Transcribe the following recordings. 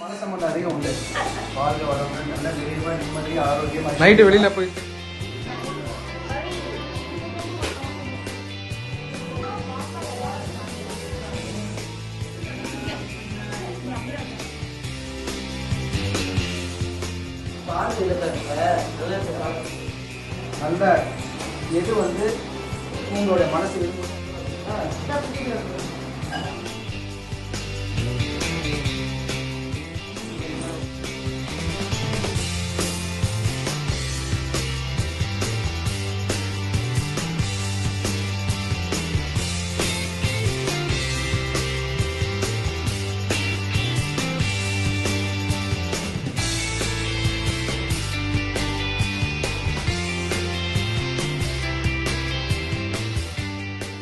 மனசம்பந்தம் அதிகம் உண்டு. வாழ்க்கை வளமுடன் நல்ல விரைவாக நிம்மதியாக ஆரோக்கியமாக நைட்டு வெளியில் போய் நல்ல எது வந்து உங்களுடைய மனசு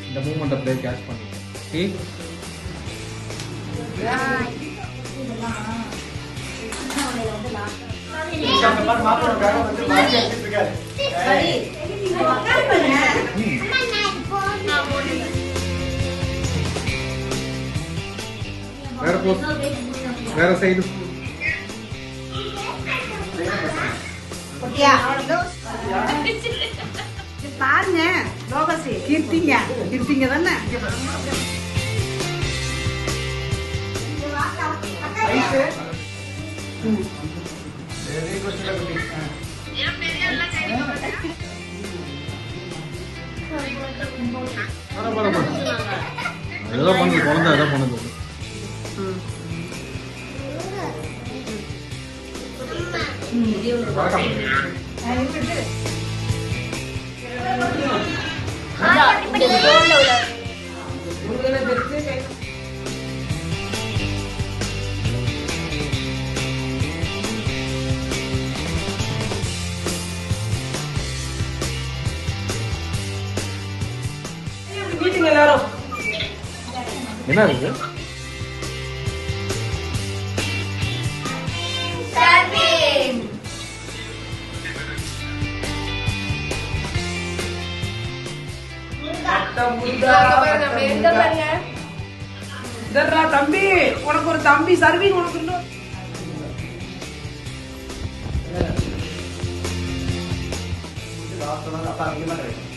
இந்த மூமெண்ட் அப்படியே கேட்ச் பண்ணிட்டேன். See? மாப்பிள்ளைக்காக வந்து பாக்கி எடுத்துட்டு இருக்காரு. வேற போ வேற சைடு பாருங்க லோகசி கீர்த்திங்க கீர்த்திங்க தானே அதெல்லாம் பண்ணுது குழந்தை அதான் பண்ணுது. எல்லாரும் என்ன இருக்கு? தம்பி உனக்கு ஒரு தம்பி சர்வீங் உனக்கு இன்னும் அப்பா அதிகமாக கிடைக்கும்.